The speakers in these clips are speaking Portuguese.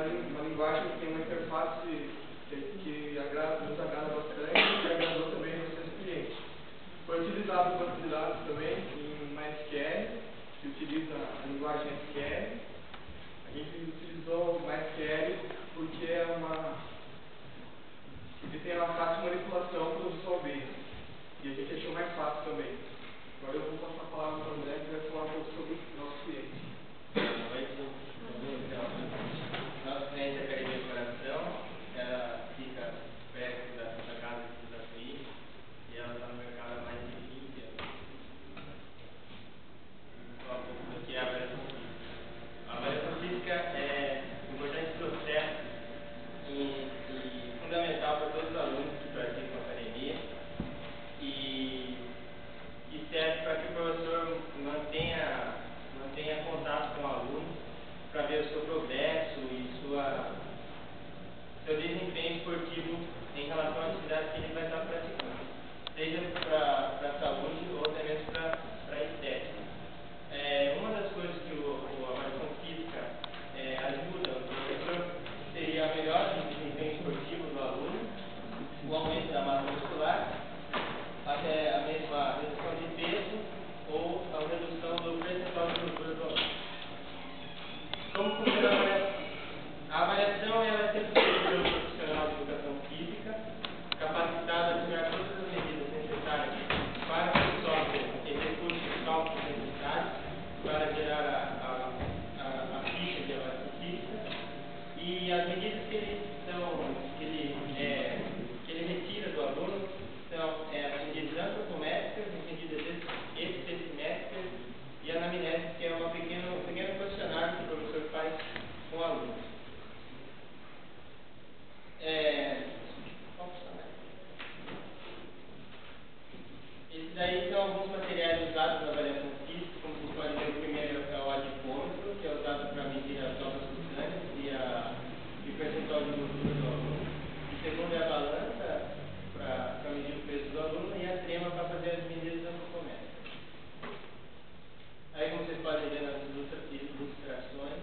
uma linguagem que tem uma interface que nos agrada bastante e agradou também os seus clientes. Foi utilizado no banco de dados também em MySQL, que utiliza a linguagem SQL. A gente utilizou o MySQL porque tem uma fácil manipulação para os solventes. E a gente achou mais fácil também. Agora eu vou passar a palavra para o André, que vai falar um pouco sobre o nosso cliente. Nosso cliente é a Academia de Coração. Ela fica perto da Santa Casa de Tatuí e ela está no mercado há mais de 20 anos. Vou falar um pouco do que é a avaliação física. A avaliação física é um importante processo e fundamental para todos os alunos que praticam a academia e serve para que o professor mantenha contato com o aluno para ver o seu progresso e seu desempenho esportivo em relação à atividade que ele vai estar praticando, seja para a saúde ou até mesmo para a estética. Uma das coisas que a avaliação física ajuda o professor seria a melhora do desempenho esportivo do aluno, o aumento da massa muscular, até a mesma redução de peso ou a redução do percentual de gordura do aluno. Como funciona a avaliação? A avaliação ela é feita pelo profissional de educação física, capacitado a tirar todas as medidas necessárias para que o software execute os cálculos necessários para gerar a ficha de avaliação física, e as medidas que ele retira do aluno são as medidas antropométricas, as medidas especimétricas e a anamnese, que é um pequeno questionário que o professor faz com o aluno. Esses daí são alguns materiais usados na avaliação física. Como vocês podem ver, o primeiro é o adipômetro, que é usado para medir as dobras cutâneas e o percentual de gordura do aluno. O segundo é a balança, para medir o peso do aluno, e a trema para fazer as medidas antropométricas. Aí, como vocês podem ver nas ilustrações,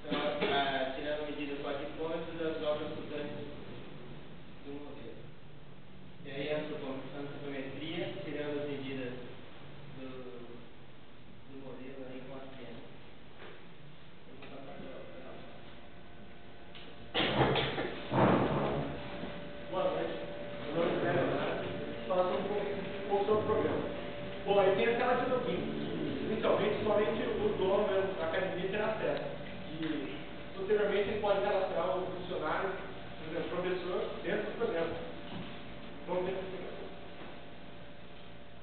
estão tirando medidas com adipômetro das dobras cutâneas do modelo. E aí a antropometria, tirando as medidas do modelo aí com a trema. Boa noite. Meu nome é Leonardo. Falar um pouco sobre o programa. Bom, ele tem a tela de login, que inicialmente somente o dono da academia terá acesso. E posteriormente ele pode cadastrar o funcionário, por exemplo, o professor, dentro do programa.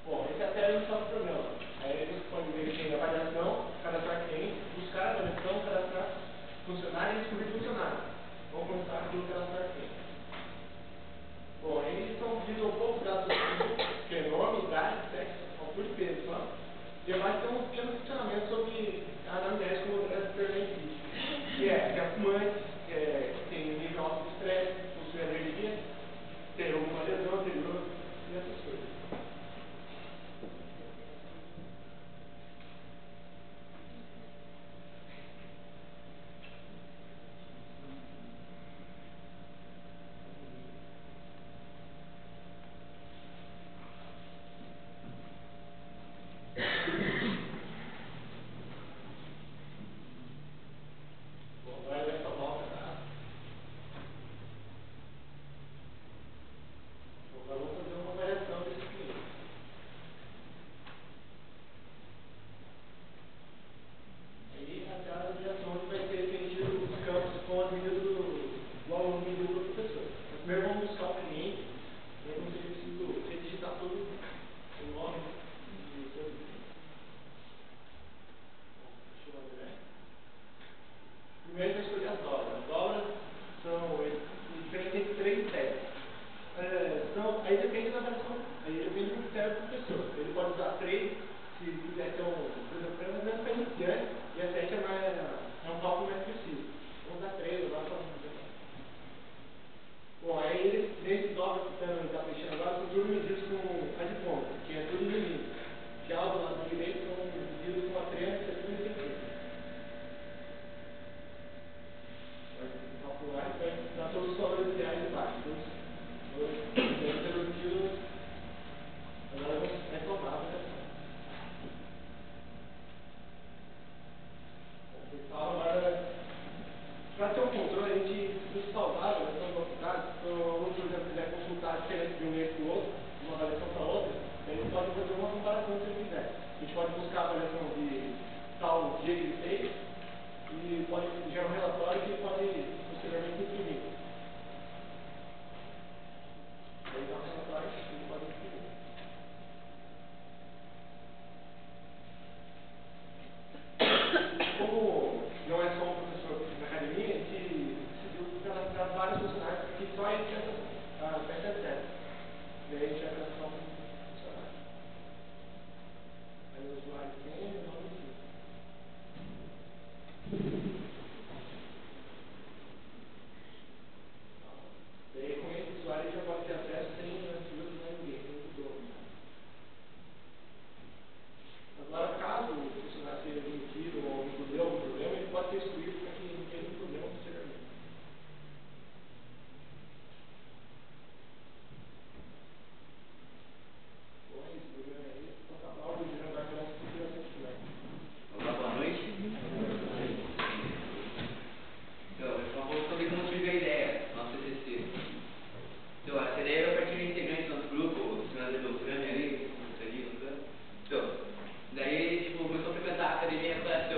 Bom, essa é a tela inicial do programa. Aí você pode ver que tem avaliação, cadastrar cliente, buscar avaliação, cadastrar funcionário e excluir funcionário. Vamos começar pelo cadastrar cliente. Bom, eles estão pedindo um pouco de dados que é nome, idade, sexo, altura e peso, só. E abaixo tem um pequeno questionamento sobre a anamnese, como é permitido. Que é fumante, tem nível alto de estresse, possui alergia, tem alguma lesão anterior e essas coisas. Primeiro vamos buscar o cliente, e aí você precisa digitar todo o nome e o seu cliente. Deixa eu ver. Primeiro vai escolher as dobras. As dobras são diferentes entre 3 e 10. Aí depende da avaliação, aí depende do critério do professor. Ele pode usar 3, se quiser ter por exemplo, 3 é para iniciante, e a 7 é um cálculo mais preciso. Vamos usar 3, vamos usar Para ter um controle, a gente precisa salvar a avaliação de velocidade. Se o aluno, por exemplo, quiser consultar a diferença de um mês para o outro, de uma avaliação para outra, ele pode fazer uma comparação se ele quiser. A gente pode buscar a avaliação de tal dia que ele fez e pode gerar um relatório que pode posteriormente imprimir. Aí dá um relatório que ele pode imprimir. Como não é só um professor na academia, a gente decidiu cadastrar vários funcionários para que só ele tenha acesso. E aí a gente vai cadastrar um funcionário. Aí o usuário tem o nome do filho. Daí com esse usuário ele já pode ter acesso sem ajuda de mais ninguém, sem o dono. Agora, caso o funcionário seja demitido ou dê algum problema, ele pode ser excluído para que não tenha problema posteriormente. Bom, é isso. Obrigado aí. Vou passar a palavra do Jean Barcelona, se você quiser. Olá, boa noite. Então, eu só vou sobre como tive a ideia, nosso TCC. Então, essa ideia era partir de integrantes do nosso grupo, o senador Beltrame ali, no canto. Então, daí, tipo, começou a frequentar a academia com essa.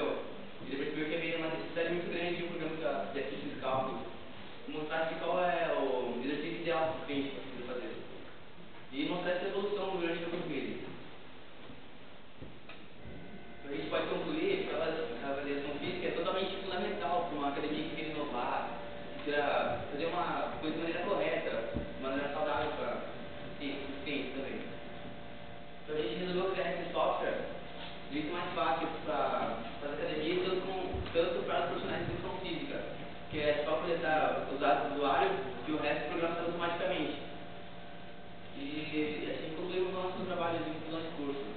Ele percebeu que havia uma necessidade muito grande de um programa de exercício de cálculo. Mostrar qual é o exercício ideal que a gente precisa fazer. E mostrar essa evolução durante o curso dele. A gente pode concluir que a avaliação física é totalmente fundamental para uma academia que quer inovar, que quer fazer uma coisa de maneira correta, de maneira saudável para ciência também. Então a gente resolveu criar esse software de jeito mais fácil para as academias, tanto para os profissionais de educação física, que é só coletar os dados do usuário e o resto programado automaticamente. E assim concluímos o nosso trabalho de conclusão de curso.